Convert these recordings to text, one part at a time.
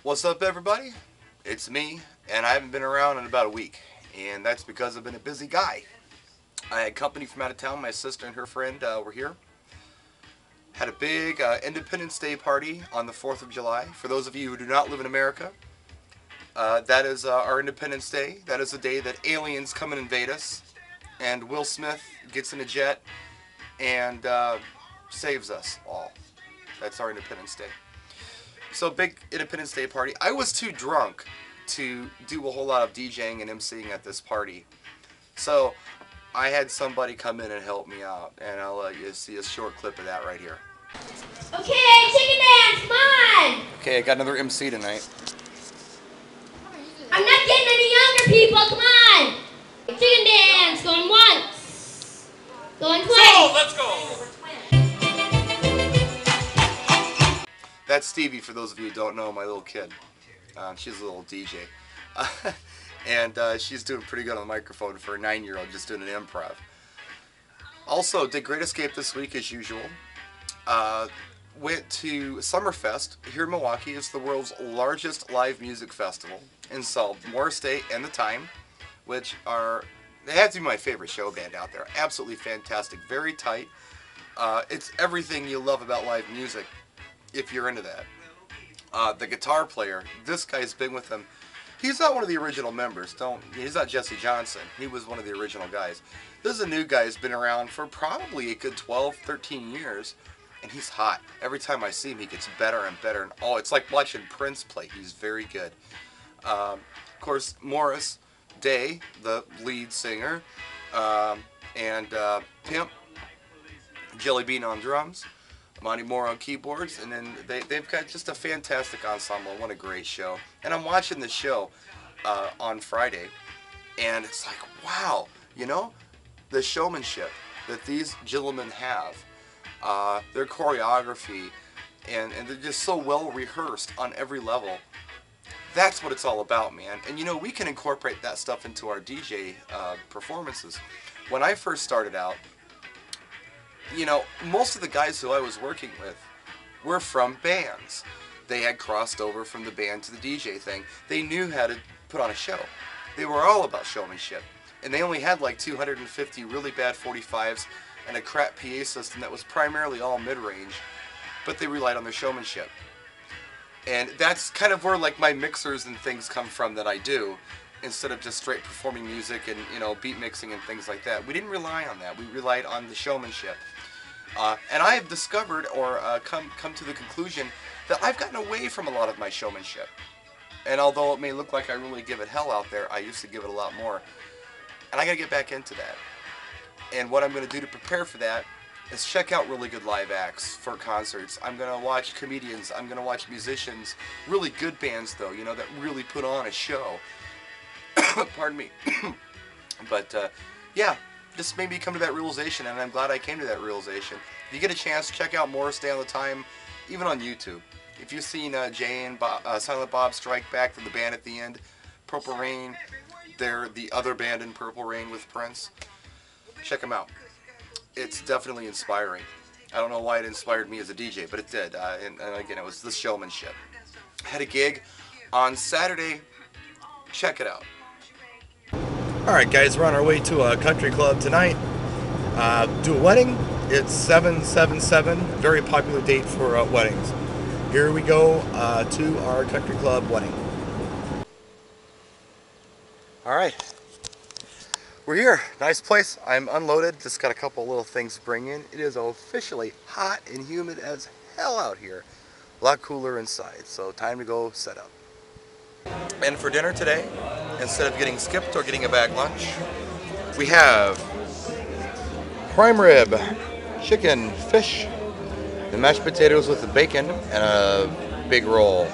What's up, everybody? It's me, and I haven't been around in about a week, and that's because I've been a busy guy. I had company from out of town. My sister and her friend were here. Had a big Independence Day party on the 4th of July. For those of you who do not live in America, that is our Independence Day. That is the day that aliens come and invade us, and Will Smith gets in a jet and saves us all. That's our Independence Day. So, big Independence Day party. I was too drunk to do a whole lot of DJing and emceeing at this party. So, I had somebody come in and help me out. And I'll let you see a short clip of that right here. Okay, chicken dance, come on! Okay, I got another MC tonight. I'm not getting any younger, people, come on! Chicken dance, going once. Going twice. So, let's go! That's Stevie, for those of you who don't know, my little kid. She's a little DJ. And she's doing pretty good on the microphone for a 9-year-old just doing an improv. Also, did Great Escape this week as usual. Went to Summerfest here in Milwaukee. It's the world's largest live music festival. And saw Morris Day and The Time, which are, they have to be my favorite show band out there. Absolutely fantastic. Very tight. It's everything you love about live music, if you're into that. The guitar player, this guy's been with them. He's not one of the original members. He's not Jesse Johnson. He was one of the original guys. This is a new guy who's been around for probably a good 12, 13 years. And he's hot. Every time I see him, he gets better and better. And oh, it's like watching Prince play. He's very good. Of course, Morris Day, the lead singer, and Pimp, Jelly Bean on drums, Monty Moore on keyboards, and then they've got just a fantastic ensemble. What a great show. And I'm watching the show on Friday, and it's like, wow, you know, the showmanship that these gentlemen have, their choreography, and they're just so well rehearsed on every level. That's what it's all about, man. And you know, we can incorporate that stuff into our DJ performances. When I first started out, you know, most of the guys who I was working with were from bands. They had crossed over from the band to the DJ thing. They knew how to put on a show. They were all about showmanship. And they only had like 250 really bad 45s and a crap PA system that was primarily all mid-range, but they relied on their showmanship. And that's kind of where like my mixers and things come from that I do, instead of just straight performing music and, you know, beat mixing and things like that. We didn't rely on that. We relied on the showmanship. And I have discovered, or come to the conclusion, that I've gotten away from a lot of my showmanship. And although it may look like I really give it hell out there, I used to give it a lot more. And I gotta get back into that. And what I'm gonna do to prepare for that is check out really good live acts for concerts. I'm gonna watch comedians, I'm gonna watch musicians, really good bands though, you know, that really put on a show. Pardon me. But yeah, just made me come to that realization, and I'm glad I came to that realization. If you get a chance, check out Morris Day on the Time, even on YouTube. If you've seen Jay and Silent Bob Strike Back, the band at the end, Purple Rain, they're the other band in Purple Rain with Prince. Check them out. It's definitely inspiring. I don't know why it inspired me as a DJ, but it did. And again, it was the showmanship. Had a gig on Saturday. Check it out. Alright guys, we're on our way to a country club tonight. Do a wedding. It's 777, very popular date for weddings. Here we go to our country club wedding. Alright, we're here. Nice place. I'm unloaded, just got a couple little things to bring in. It is officially hot and humid as hell out here. A lot cooler inside, so time to go set up. And for dinner today, instead of getting skipped or getting a bag lunch, we have prime rib, chicken, fish, the mashed potatoes with the bacon, and a big roll.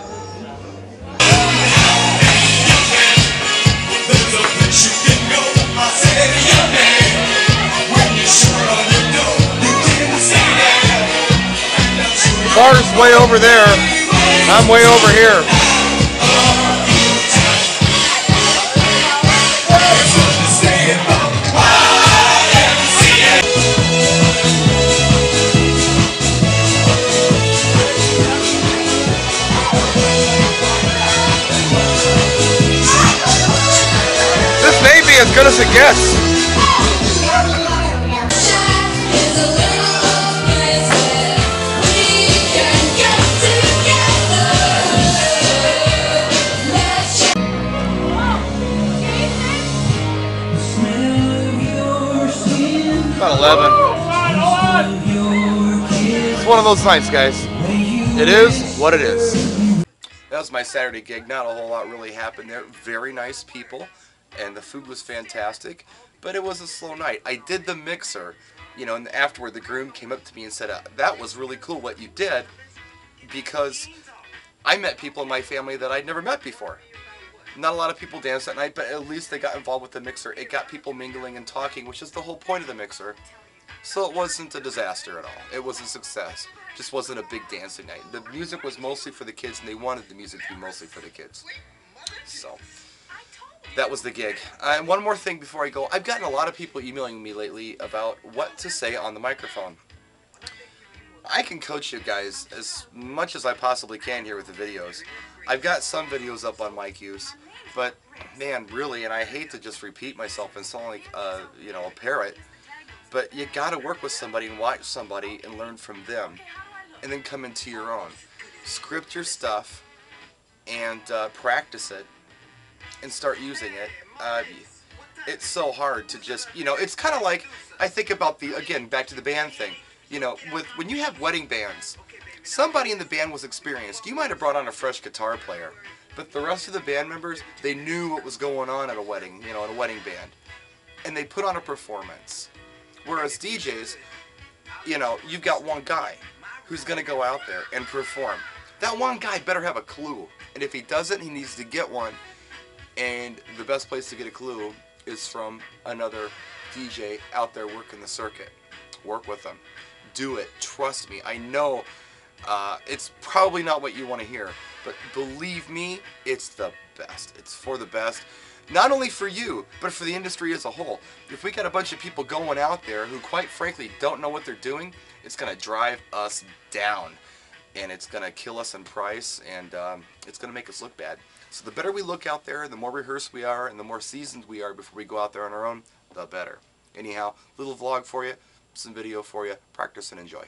Bar's way over there. I'm way over here. as good as it gets. About 11. It's one of those nights, guys. It is what it is. That was my Saturday gig. Not a whole lot really happened there. Very nice people, and the food was fantastic, but it was a slow night. I did the mixer, you know, and afterward the groom came up to me and said, that was really cool what you did, because I met people in my family that I'd never met before. Not a lot of people danced that night, but at least they got involved with the mixer. It got people mingling and talking, which is the whole point of the mixer. So it wasn't a disaster at all. It was a success. Just wasn't a big dancing night. The music was mostly for the kids, and they wanted the music to be mostly for the kids. So that was the gig. And one more thing before I go. I've gotten a lot of people emailing me lately about what to say on the microphone. I can coach you guys as much as I possibly can here with the videos. I've got some videos up on mic use, but man, really, and I hate to just repeat myself and sound like you know, a parrot, but you got to work with somebody and watch somebody and learn from them, and then come into your own. Script your stuff and practice it and start using it. It's so hard to just, you know, it's kind of like, I think about the, again, back to the band thing. You know, when you have wedding bands, somebody in the band was experienced. You might have brought on a fresh guitar player, but the rest of the band members, they knew what was going on at a wedding, you know, in a wedding band. And they put on a performance. Whereas DJs, you know, you've got one guy who's going to go out there and perform. That one guy better have a clue. And if he doesn't, he needs to get one. And the best place to get a clue is from another DJ out there working the circuit. Work with them. Do it. Trust me. I know it's probably not what you want to hear, but believe me, it's the best. It's for the best. Not only for you, but for the industry as a whole. If we got a bunch of people going out there who quite frankly don't know what they're doing, it's going to drive us down. And it's going to kill us in price, and it's going to make us look bad. So the better we look out there, the more rehearsed we are, and the more seasoned we are before we go out there on our own, the better. Anyhow, little vlog for you, some video for you. Practice and enjoy.